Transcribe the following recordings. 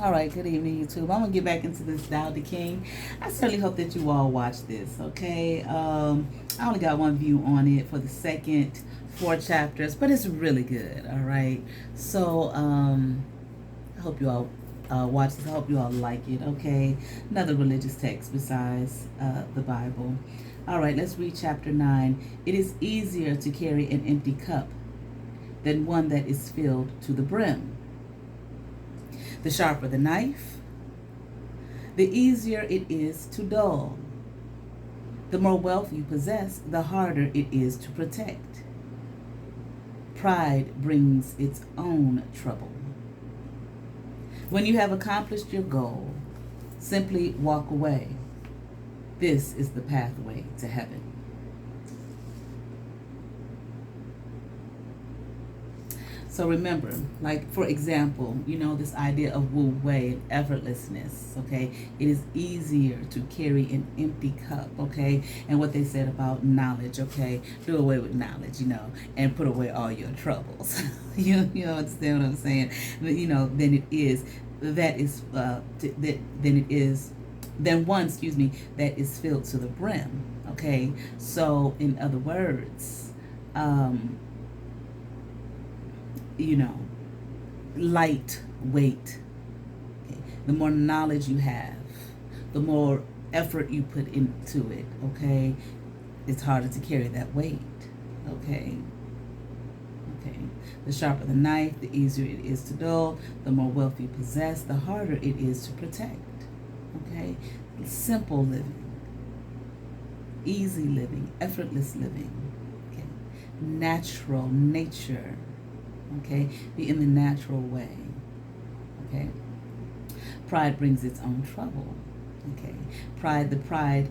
All right, good evening, YouTube. I'm gonna get back into this Tao Te Ching. I certainly hope that you all watch this. Okay, I only got one view on it for the second four chapters, but it's really good. All right, so I hope you all watch this. I hope you all like it. Okay, another religious text besides the Bible. All right, let's read chapter 9. It is easier to carry an empty cup than one that is filled to the brim. The sharper the knife, the easier it is to dull. The more wealth you possess, the harder it is to protect. Pride brings its own trouble. When you have accomplished your goal, simply walk away. This is the pathway to heaven. So remember, like for example, this idea of wu wei, effortlessness, okay? It is easier to carry an empty cup, okay? And what they said about knowledge, okay? Do away with knowledge, and put away all your troubles. you understand what I'm saying? Then it is, then one, that is filled to the brim, okay? So in other words, lightweight. Okay? The more knowledge you have, the more effort you put into it, okay? It's harder to carry that weight, okay? Okay. The sharper the knife, the easier it is to dull. The more wealth you possess, the harder it is to protect, okay? Simple living, easy living, effortless living, okay? Natural nature. Okay, be in the natural way. Okay, pride brings its own trouble. Okay, the pride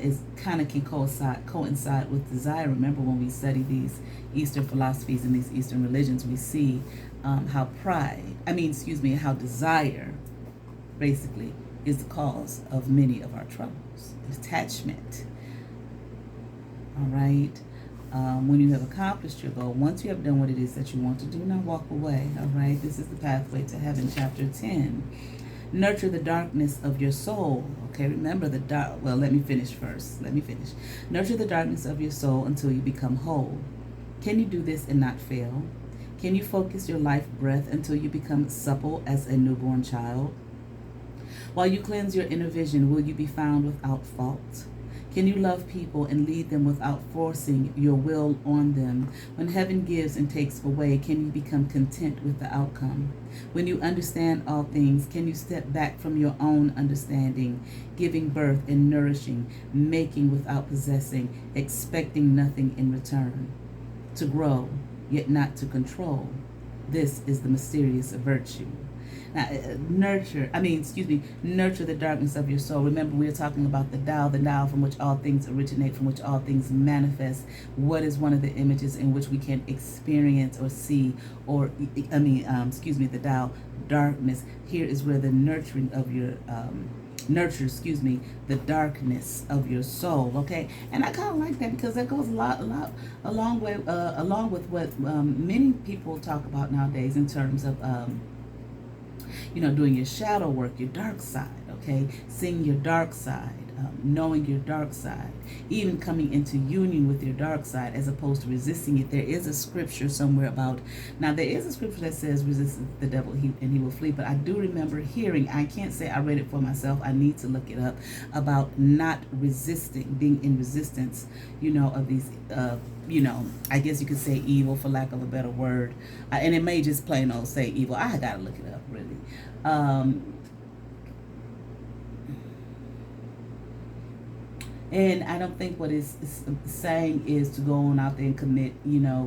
is kind of can coincide with desire. Remember when we study these Eastern philosophies and these Eastern religions, we see how how desire basically is the cause of many of our troubles. Attachment. All right. When you have accomplished your goal, once you have done what it is that you want to do, now walk away. All right, this is the pathway to heaven, chapter 10. Nurture the darkness of your soul. Okay, remember the dark. Well, let me finish first. Nurture the darkness of your soul until you become whole. Can you do this and not fail? Can you focus your life breath until you become supple as a newborn child? While you cleanse your inner vision, will you be found without fault? Can you love people and lead them without forcing your will on them? When heaven gives and takes away, can you become content with the outcome? When you understand all things, can you step back from your own understanding, giving birth and nourishing, making without possessing, expecting nothing in return? To grow, yet not to control. This is the mysterious virtue. Now, nurture the darkness of your soul. Remember, we are talking about the Tao from which all things originate, from which all things manifest. What is one of the images in which we can experience or see, the Tao, darkness. Here is where the nurturing of your, the darkness of your soul, okay? And I kind of like that because that goes a lot along with what many people talk about nowadays in terms of, doing your shadow work, your dark side, okay? Seeing your dark side, knowing your dark side, even coming into union with your dark side as opposed to resisting it. There is a scripture somewhere there is a scripture that says resist the devil and he will flee, but I do remember hearing, I can't say I read it for myself, I need to look it up, about not resisting, being in resistance, of these, I guess you could say evil for lack of a better word, and it may just plain old say evil. I gotta look it up, really. And I don't think what it's saying is to go on out there and commit,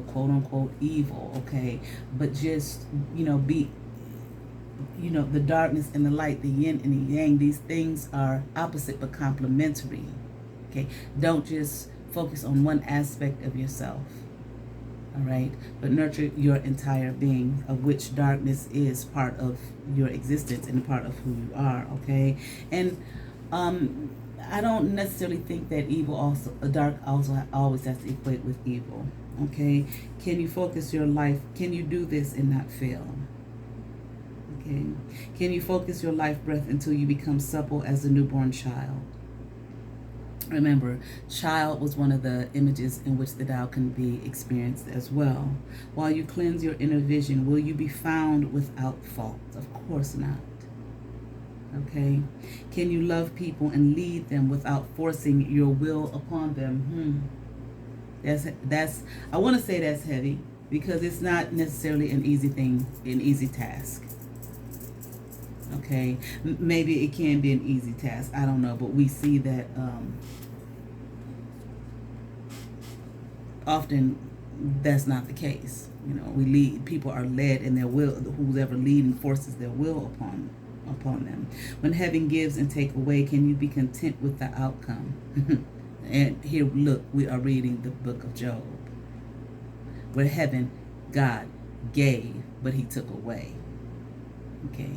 quote unquote evil, okay? But just, be, the darkness and the light, the yin and the yang, these things are opposite but complementary, okay? Don't just focus on one aspect of yourself. All right, but nurture your entire being, of which darkness is part of your existence and part of who you are. Okay, and I don't necessarily think that dark also always has to equate with evil. Okay, can you focus your life? Can you do this and not fail? Okay. Can you focus your life breath until you become supple as a newborn child? Remember, child was one of the images in which the Tao can be experienced as well. While you cleanse your inner vision, will you be found without fault? Of course not. Okay. Can you love people and lead them without forcing your will upon them? That's I want to say that's heavy because it's not necessarily an easy thing, an easy task. Okay. Maybe it can be an easy task. I don't know, but we see that often that's not the case. You know, people are led in their will. Who's ever leading forces their will upon them. When heaven gives and take away, can you be content with the outcome? And here, look, we are reading the book of Job, where heaven, God gave, but he took away. Okay.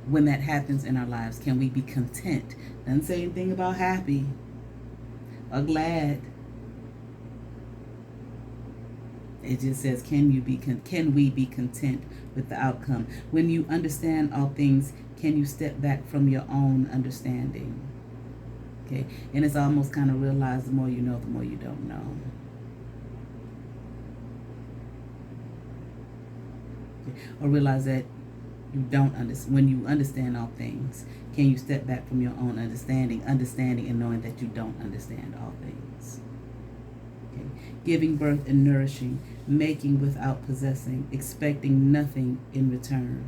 When that happens in our lives, can we be content? Doesn't say anything about happy or glad. It just says, can we be content with the outcome? When you understand all things, can you step back from your own understanding? Okay, and it's almost kind of realize the more you know, the more you don't know. Okay. Or realize that you don't understand. When you understand all things, can you step back from your own understanding and knowing that you don't understand all things? Okay. Giving birth and nourishing, making without possessing, expecting nothing in return.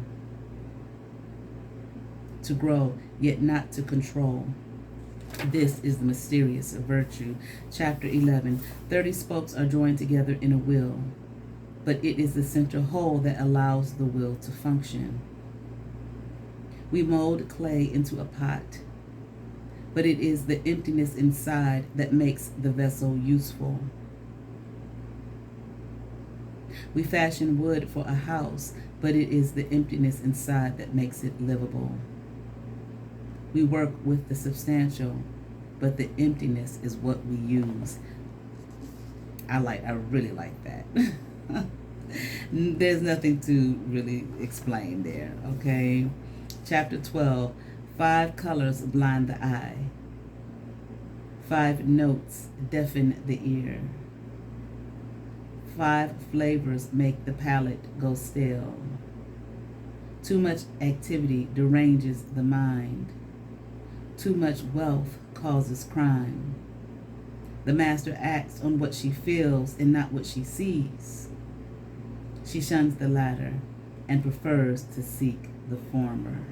To grow, yet not to control. This is the mysterious virtue. Chapter 11. 30 spokes are joined together in a wheel, but it is the central whole that allows the wheel to function. We mold clay into a pot, but it is the emptiness inside that makes the vessel useful. We fashion wood for a house, but it is the emptiness inside that makes it livable. We work with the substantial, but the emptiness is what we use. I really like that. There's nothing to really explain there, okay? Chapter 12, 5 colors blind the eye. 5 notes deafen the ear. 5 flavors make the palate go stale. Too much activity deranges the mind. Too much wealth causes crime. The master acts on what she feels and not what she sees. She shuns the latter and prefers to seek the former.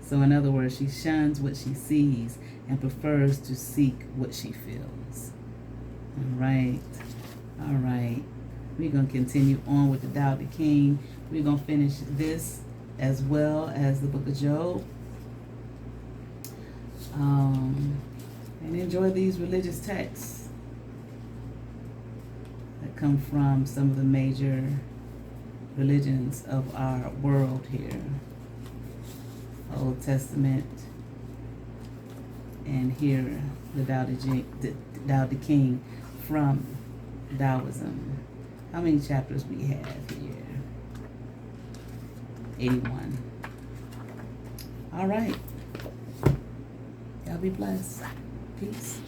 So in other words, she shuns what she sees and prefers to seek what she feels. All right. All right. We're going to continue on with the Tao Te Ching. We're going to finish this as well as the book of Job. And enjoy these religious texts that come from some of the major religions of our world here. Old Testament, and here the Tao Te Ching from Taoism. How many chapters we have here? 81. All right. Y'all be blessed. Peace.